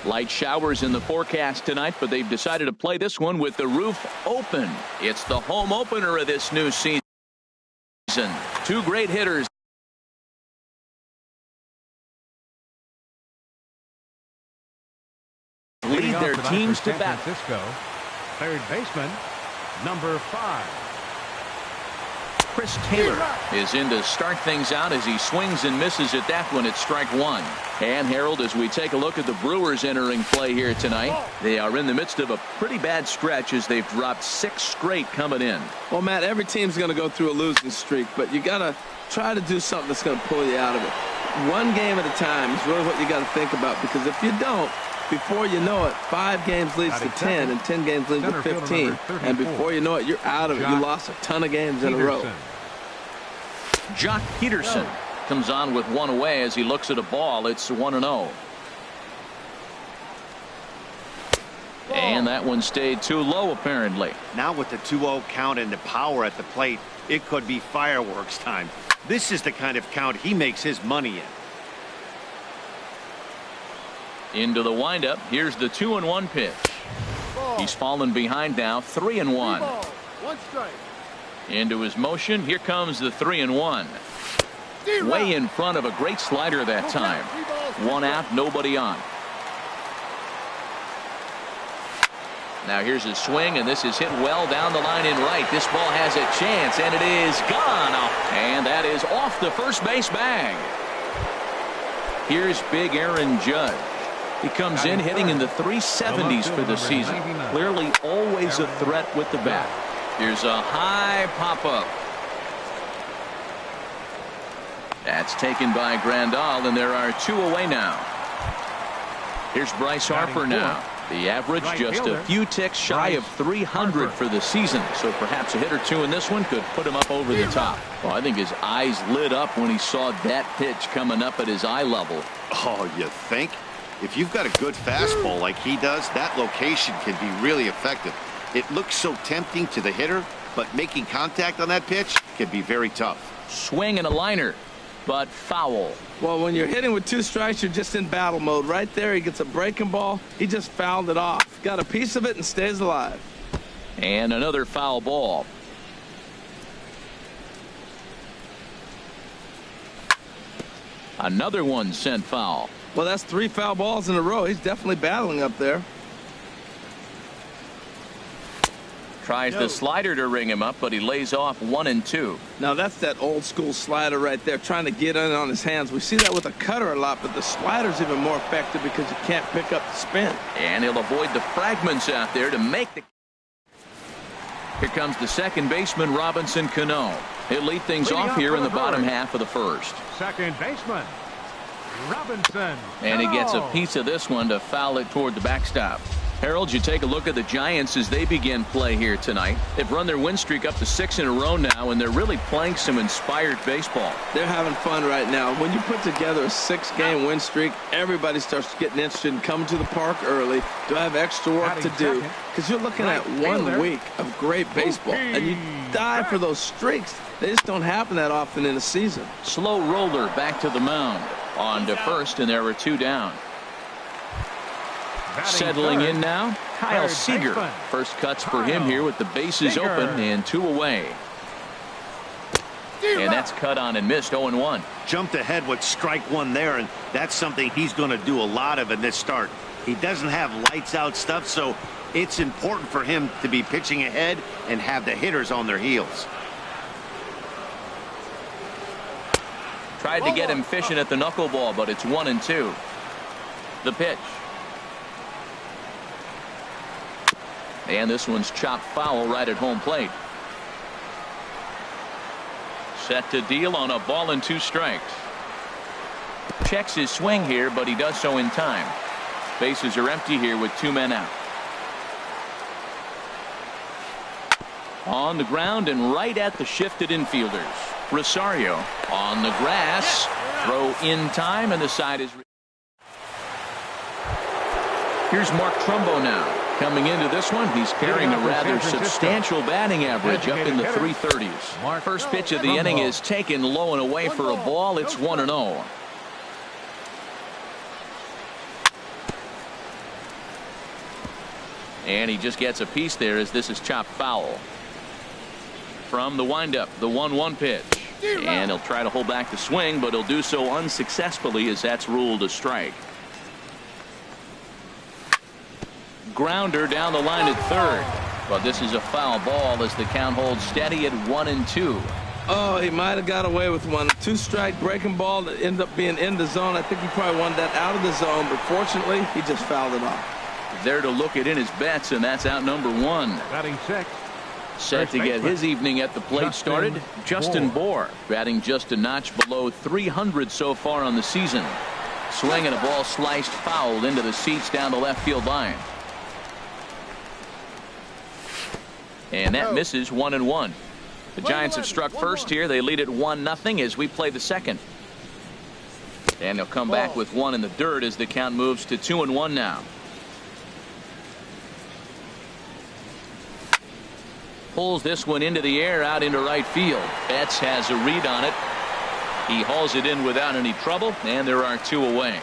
Light showers in the forecast tonight, but they've decided to play this one with the roof open. It's the home opener of this new season. Two great hitters. Lead their teams to bat. Third baseman, number 5. Chris Taylor is in to start things out as he swings and misses at that one at strike 1. And Harold, as we take a look at the Brewers entering play here tonight, they are in the midst of a pretty bad stretch as they've dropped 6 straight coming in. Well, Matt, every team's going to go through a losing streak, but you got to try to do something that's going to pull you out of it. One game at a time is really what you got to think about, because if you don't, before you know it, 5 games leads to 10, and 10 games leads to 15. And before you know it, you're out of it. You lost a ton of games in a row. Jock Peterson comes on with one away as he looks at a ball. It's 1-0. And that one stayed too low, apparently. Now with the 2-0 count and the power at the plate, it could be fireworks time. This is the kind of count he makes his money in. Into the windup. Here's the 2-1 pitch. He's fallen behind now. 3-1. 1 strike. Into his motion. Here comes the 3-1. Way in front of a great slider that time. 1 out, nobody on. Now here's his swing, and this is hit well down the line in right. This ball has a chance, and it is gone. And that is off the first base bag. Here's big Aaron Judge. He comes in hitting in the 370s for the season. Clearly always a threat with the bat. Here's a high pop-up. That's taken by Grandal, and there are 2 away now. Here's Bryce Harper now. The average just a few ticks shy of 300 for the season, so perhaps a hit or 2 in this one could put him up over the top. Well, I think his eyes lit up when he saw that pitch coming up at his eye level. Oh, you think? If you've got a good fastball like he does, that location can be really effective. It looks so tempting to the hitter, but making contact on that pitch can be very tough. Swing and a liner, but foul. Well, when you're hitting with 2 strikes, you're just in battle mode. Right there, he gets a breaking ball. He just fouled it off. Got a piece of it and stays alive. And another foul ball. Another one sent foul. Well, that's 3 foul balls in a row. He's definitely battling up there. Tries the slider to ring him up, but he lays off 1 and 2. Now that's that old school slider right there, trying to get in on his hands. We see that with a cutter a lot, but the slider's even more effective because you can't pick up the spin. And he'll avoid the fragments out there to make the. Here comes the second baseman, Robinson Cano. He'll lead things off here in the bottom half of the first. Second baseman, Robinson. And he gets a piece of this one to foul it toward the backstop. Harold, you take a look at the Giants as they begin play here tonight. They've run their win streak up to 6 in a row now, and they're really playing some inspired baseball. They're having fun right now. When you put together a 6-game win streak, everybody starts getting interested in coming to the park early. Do I have extra work to do? Because you're looking at 1 week of great baseball, and you die for those streaks. They just don't happen that often in a season. Slow roller back to the mound. On to first, and there are 2 down. Settling in now, Kyle Seager. First cuts for him here with the bases open and 2 away. And that's cut on and missed. 0-1. Jumped ahead with strike 1 there, and that's something he's going to do a lot of in this start. He doesn't have lights out stuff, so it's important for him to be pitching ahead and have the hitters on their heels. Tried to get him fishing at the knuckleball, but it's 1 and 2. The pitch. And this one's chopped foul right at home plate. Set to deal on a ball and 2 strikes. Checks his swing here, but he does so in time. Bases are empty here with 2 men out. On the ground and right at the shifted infielders. Rosario on the grass. Throw in time, and the side is. Here's Mark Trumbo now. Coming into this one, he's carrying a rather substantial batting average up in the 330s. First pitch of the inning is taken low and away for a ball. It's 1-0. And he just gets a piece there as this is chopped foul. From the windup, the 1-1 pitch. And he'll try to hold back the swing, but he'll do so unsuccessfully as that's ruled a strike. Grounder down the line at third. But this is a foul ball as the count holds steady at 1-2. Oh, he might have got away with one. 2-strike breaking ball that ended up being in the zone. I think he probably wanted that out of the zone, but fortunately, he just fouled it off. There to look it in his bets, and that's out number 1. Batting six. Set to get his evening at the plate started, Justin Bour, batting just a notch below 300 so far on the season. Swinging a ball sliced foul into the seats down the left field line. And that misses 1-1. The Giants have struck first here. They lead at 1-0 as we play the second. And they'll come back with one in the dirt as the count moves to 2-1 now. Pulls this one into the air out into right field. Betts has a read on it. He hauls it in without any trouble, and there are 2 away.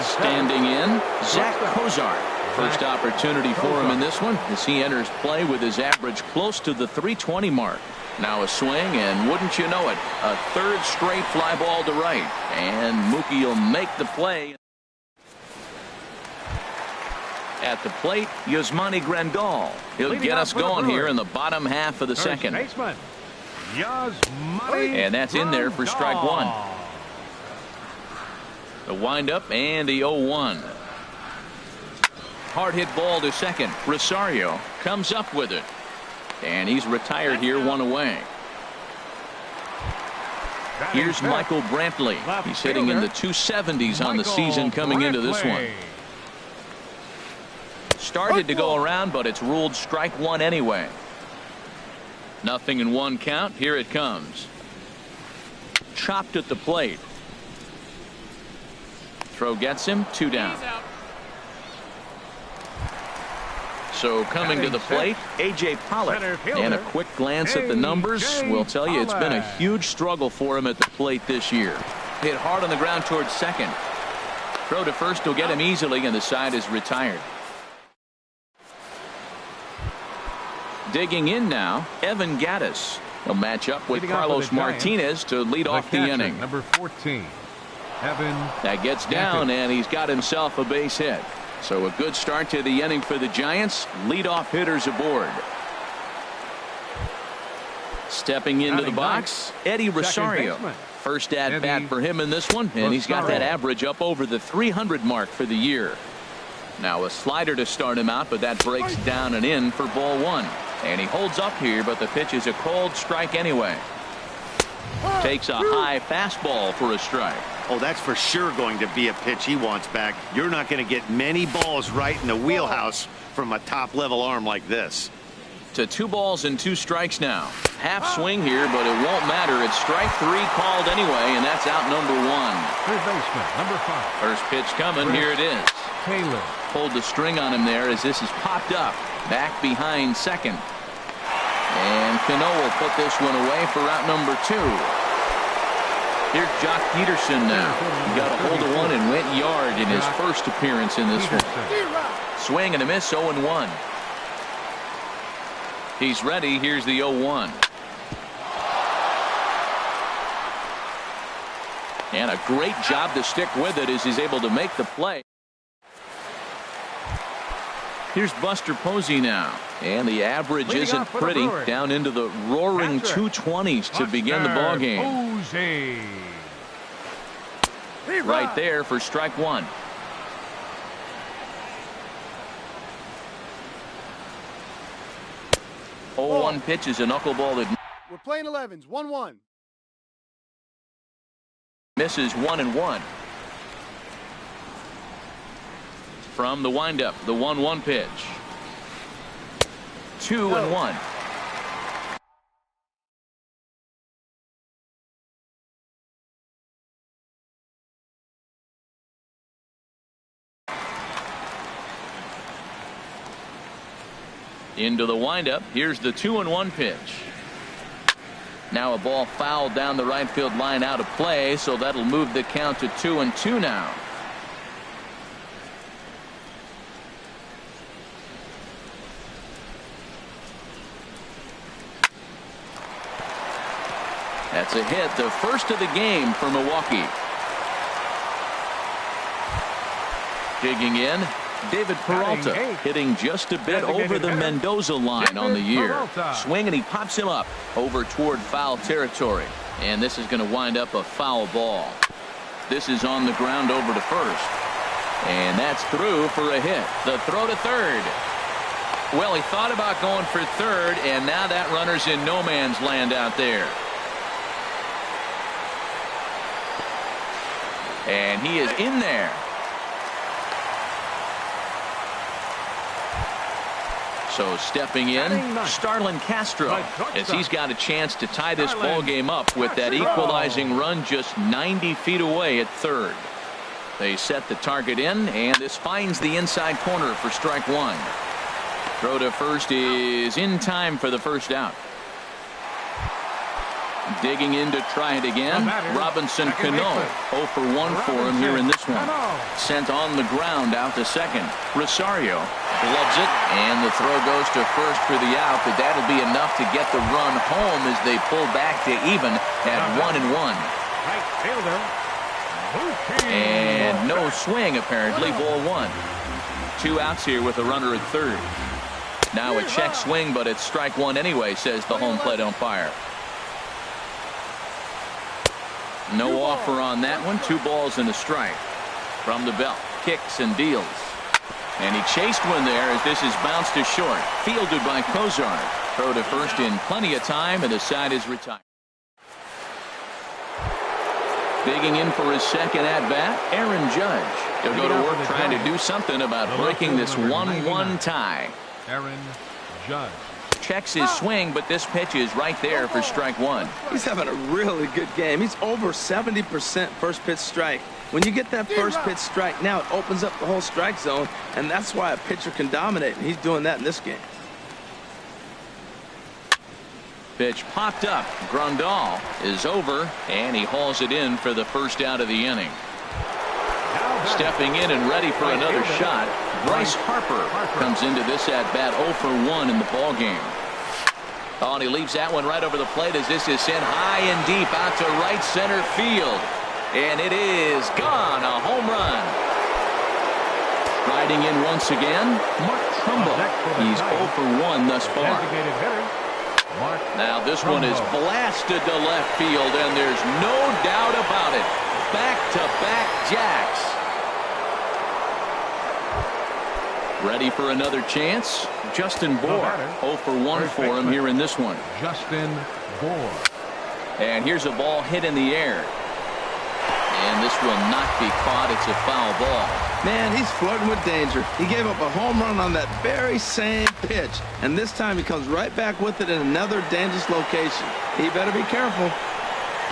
Standing in, Zach Cozart. First opportunity for him in this one as he enters play with his average close to the 320 mark. Now a swing, and wouldn't you know it, a third straight fly ball to right. And Mookie will make the play. At the plate, Yasmani Grandal. He'll get us going here in the bottom half of the second. And that's in there for strike 1. The windup and the 0-1. Hard hit ball to second. Rosario comes up with it. And he's retired here, 1 away. Here's Michael Brantley. He's hitting in the 270s on the season coming into this one. Started to go around, but it's ruled strike 1 anyway. 0-1 count. Here it comes. Chopped at the plate. Throw gets him, 2 down. So coming to the plate, A.J. Pollock. And a quick glance at the numbers will tell you it's been a huge struggle for him at the plate this year. Hit hard on the ground towards second. Throw to first will get him easily, and the side is retired. Digging in now, Evan Gattis. He'll match up with Carlos Martinez to lead off the inning. Number 14, Evan. That gets down, and he's got himself a base hit. So a good start to the inning for the Giants. Leadoff hitters aboard. Stepping into the box, Eddie Rosario. First at bat for him in this one, and he's got that average up over the 300 mark for the year. Now a slider to start him out, but that breaks down and in for ball 1. And he holds up here, but the pitch is a cold strike anyway. Takes a high fastball for a strike. Oh, that's for sure going to be a pitch he wants back. You're not going to get many balls right in the wheelhouse from a top-level arm like this. To 2 balls and 2 strikes now. Half swing here, but it won't matter. It's strike 3 called anyway, and that's out number 1. Third baseman, number 5. First pitch coming. Here it is. Taylor. Pulled the string on him there as this is popped up. Back behind second. And Cano will put this one away for out number 2. Here's Jock Peterson now. He got a hold of one and went yard in his first appearance in this one. Swing and a miss, 0-1. He's ready. Here's the 0-1. And a great job to stick with it as he's able to make the play. Here's Buster Posey now. And the average isn't pretty. Down into the roaring 220s to begin the ballgame. Right there for strike 1. Oh, 1 pitch is a knuckleball that we're playing 11s. 1-1. Misses 1-1. From the windup, the 1-1 pitch. 2-1. Into the windup. Here's the 2-1 pitch. Now a ball fouled down the right field line out of play, so that'll move the count to 2-2 now. That's a hit, the first of the game for Milwaukee. Digging in, David Peralta hitting just a bit over the Mendoza line on the year. Swing, and he pops him up over toward foul territory. And this is going to wind up a foul ball. This is on the ground over to first. And that's through for a hit. The throw to third. Well, he thought about going for third, and now that runner's in no man's land out there. And he is in there. So stepping in, Starlin Castro, as he's got a chance to tie this ball game up with that equalizing run just 90 feet away at third. They set the target in, and this finds the inside corner for strike one. Throw to first is in time for the first out. Digging in to try it again, Robinson Cano. 0 for 1 for him here in this one. Sent on the ground out to second. Rosario gloves it, and the throw goes to first for the out, but that'll be enough to get the run home as they pull back to even at 1-1. And no swing, apparently. Ball one. 2 outs here with a runner at third. Now a check swing, but it's strike one anyway, says the home plate umpire. No offer on that one. 2 balls and a strike. From the belt, kicks and deals. And he chased one there as this is bounced to short. Fielded by Kozar. Throw to first in plenty of time, and the side is retired. Digging in for his second at-bat, Aaron Judge. He'll go to work trying to do something about breaking this 1-1 tie. Aaron Judge. Checks his swing, but this pitch is right there for strike one. He's having a really good game. He's over 70% first pitch strike. When you get that first pitch strike, now it opens up the whole strike zone, and that's why a pitcher can dominate, and he's doing that in this game. Pitch popped up. Grandal is over, and he hauls it in for the first out of the inning. Stepping in and ready for another shot, Bryce Harper comes into this at-bat 0 for 1 in the ball game. Oh, and he leaves that one right over the plate as this is sent high and deep out to right center field. And it is gone, a home run. Riding in once again, Mark Trumbo. He's 0 for 1 thus far. Now this one is blasted to left field, and there's no doubt about it. Back-to-back jacks. Ready for another chance? Justin Bour. 0 for 1 for him here in this one. Justin Bour. And here's a ball hit in the air. And this will not be caught. It's a foul ball. Man, he's flirting with danger. He gave up a home run on that very same pitch. And this time he comes right back with it in another dangerous location. He better be careful.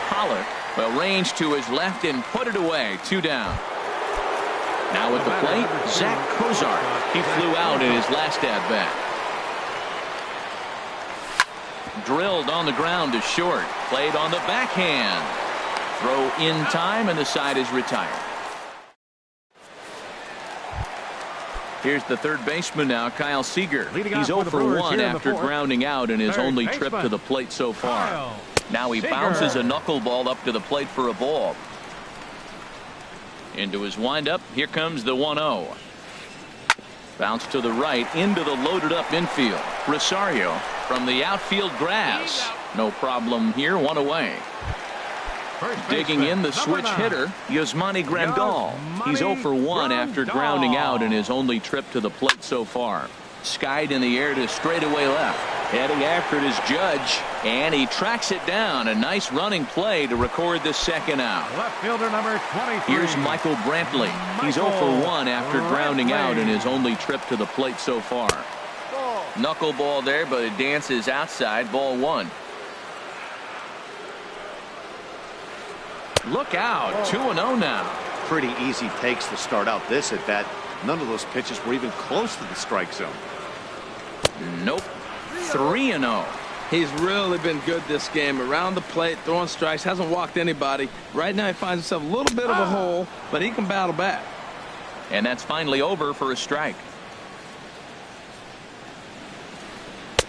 Pollock will range to his left and put it away. 2 down. Now at the plate, Zach Kozar. He flew out in his last at-bat. Drilled on the ground to short. Played on the backhand. Throw in time, and the side is retired. Here's the third baseman now, Kyle Seager. He's 0 for 1 after grounding out in his only trip to the plate so far. Now he bounces a knuckleball up to the plate for a ball. Into his windup, here comes the 1-0. Bounce to the right, into the loaded up infield. Rosario from the outfield grass. No problem here, 1 away. Digging in the switch hitter, Yasmani Grandal. He's 0 for 1 after grounding out in his only trip to the plate so far. Skied in the air to straightaway left. Heading after it is Judge, and he tracks it down. A nice running play to record the second out. Left fielder number 23. Here's Michael Brantley. He's 0 for 1 after grounding out in his only trip to the plate so far. Knuckleball there, but it dances outside. Ball 1. Look out, 2-0 now. Pretty easy takes to start out this at bat. None of those pitches were even close to the strike zone. Nope. 3-0. He's really been good this game. Around the plate, throwing strikes, hasn't walked anybody. Right now he finds himself a little bit of a hole, but he can battle back. And that's finally over for a strike.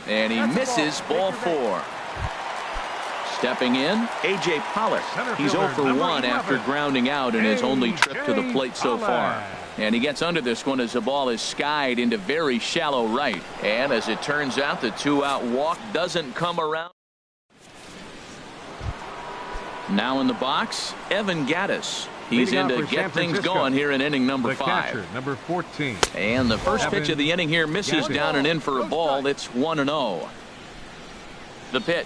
And he misses ball 4. Stepping in, A.J. Pollock. He's 0 for 1 after grounding out in his only trip to the plate so far. And he gets under this one as the ball is skied into very shallow right. And as it turns out, the 2-out walk doesn't come around. Now in the box, Evan Gaddis. He's in to get things going here in inning number 5. Catcher, number 14. And the first pitch of the inning here misses down and in for a ball. It's 1-0. The pitch.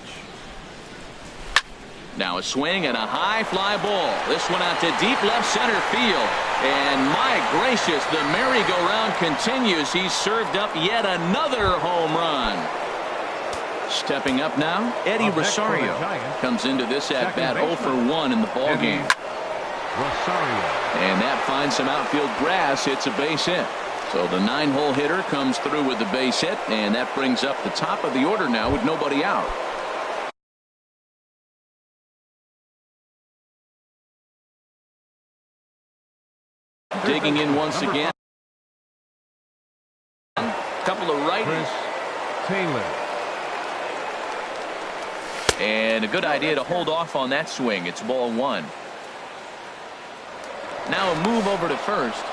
Now a swing and a high fly ball. This one out to deep left center field. And my gracious, the merry-go-round continues. He's served up yet another home run. Stepping up now, Eddie Rosario comes into this at-bat 0 for 1 in the ballgame. And that finds some outfield grass. It's a base hit. So the 9-hole hitter comes through with the base hit, and that brings up the top of the order now with nobody out. Digging in once again. Couple of righties. Taylor. And a good idea to hold off on that swing. It's ball 1. Now a move over to first.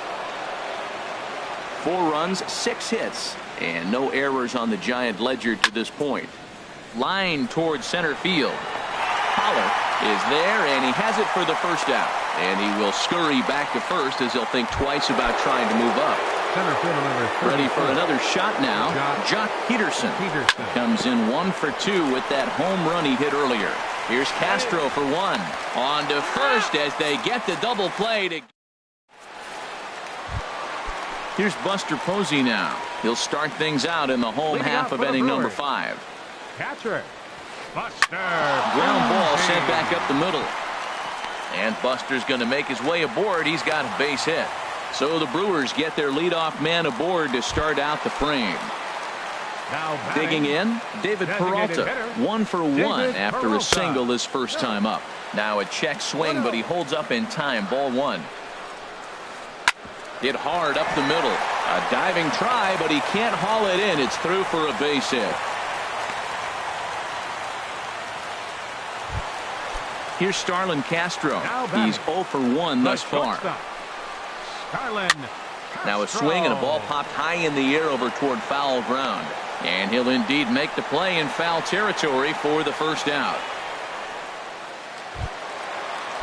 4 runs, 6 hits, and no errors on the Giant ledger to this point. Line towards center field. Pollock is there, and he has it for the first out. And he will scurry back to first as he'll think twice about trying to move up. Center fielder number Ready for another shot now. Jock Peterson comes in 1 for 2 with that home run he hit earlier. Here's Castro for 1. On to first as they get the double play. Here's Buster Posey now. He'll start things out in the home half of inning number 5. Catcher. Buster. Ground ball sent back up the middle. And Buster's going to make his way aboard. He's got a base hit. So the Brewers get their leadoff man aboard to start out the frame. Now digging in, David Peralta, 1 for 1 after a single his first time up. Now a check swing, but he holds up in time. Ball 1. Hit hard up the middle. A diving try, but he can't haul it in. It's through for a base hit. Here's Starlin Castro. He's 0 for 1 thus far. Now a swing and a ball popped high in the air over toward foul ground. And he'll indeed make the play in foul territory for the first out.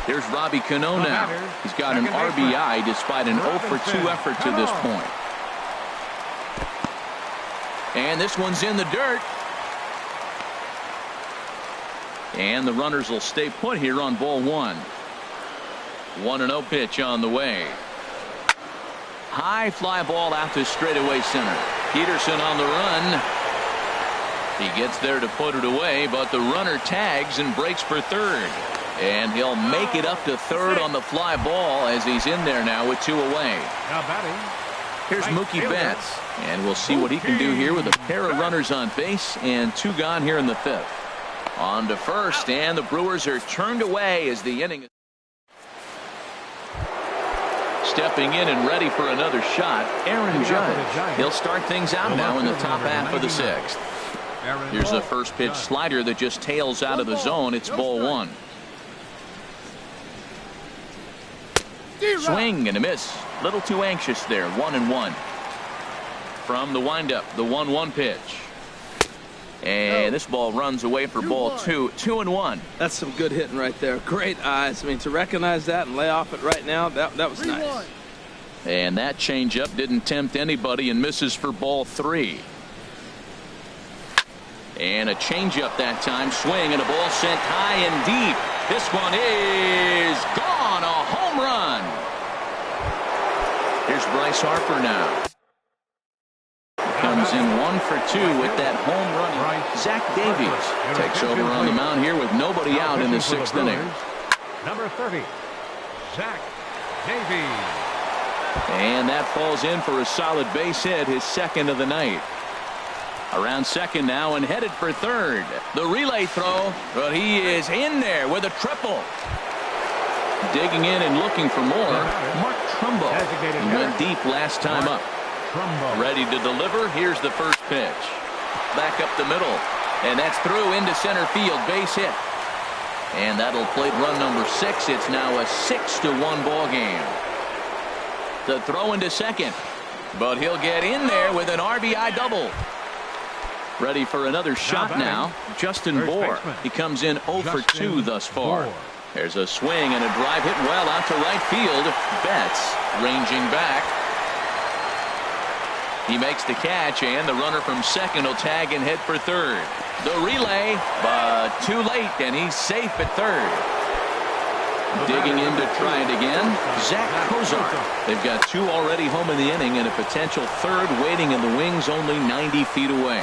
Here's Robbie Cano now. He's got an RBI despite an 0 for 2 effort to this point. And this one's in the dirt. And the runners will stay put here on ball 1. 1-0 pitch on the way. High fly ball out to straightaway center. Peterson on the run. He gets there to put it away, but the runner tags and breaks for third. And he'll make it up to third on the fly ball as he's in there now with 2 away. Now batting. Here's Mookie Betts. And we'll see what he can do here with a pair of runners on base and 2 gone here in the 5th. On to first, and the Brewers are turned away as the inning. Stepping in and ready for another shot, Aaron Judge. He'll start things out now in the top half of the 6th. Here's a first pitch slider that just tails out of the zone. It's ball 1. Swing and a miss. Little too anxious there. 1-1. From the windup, the 1-1 pitch. And this ball runs away for ball 2. 2-1. That's some good hitting right there. Great eyes. I mean, to recognize that and lay off it right now, that was nice. And that changeup didn't tempt anybody and misses for ball 3. And a changeup that time. Swing and a ball sent high and deep. This one is gone. A home run. Here's Bryce Harper now. Comes in 1 for 2 with that home run. Zach Davies takes over on the mound here with nobody out in the 6th inning. Number 30, Zach Davies. And that falls in for a solid base hit, his 2nd of the night. Around second now and headed for third. The relay throw, but he is in there with a triple. Digging in and looking for more, Mark Trumbo. He went deep last time up. Ready to deliver. Here's the first pitch. Back up the middle. And that's through into center field. Base hit. And that'll plate run number 6. It's now a 6-1 ball game. The throw into second. But he'll get in there with an RBI double. Ready for another shot now. Justin Bohr. He comes in 0 for 2 thus far. There's a swing and a drive hit well out to right field. Betts ranging back. He makes the catch, and the runner from second will tag and head for third. The relay, but too late, and he's safe at third. Digging in to try it again, Zach Kozar. They've got 2 already home in the inning and a potential third waiting in the wings only 90 feet away.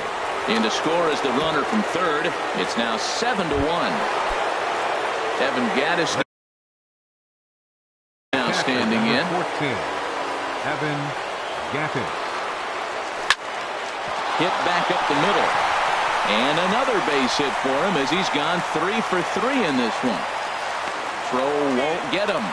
In to score is the runner from third. It's now 7-1. Evan Gaddis now standing in. 14. Evan Gaddis. Hit back up the middle. And another base hit for him as he's gone 3 for 3 in this one. Throw won't get him.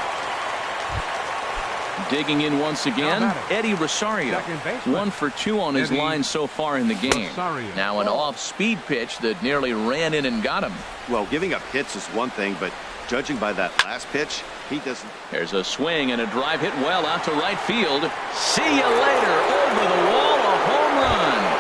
Digging in once again, Eddie Rosario. 1 for 2 on his line so far in the game. Now an off-speed pitch that nearly ran in and got him. Well, giving up hits is one thing, but judging by that last pitch, he doesn't. There's a swing and a drive hit well out to right field. See you later. Over the wall, a home run.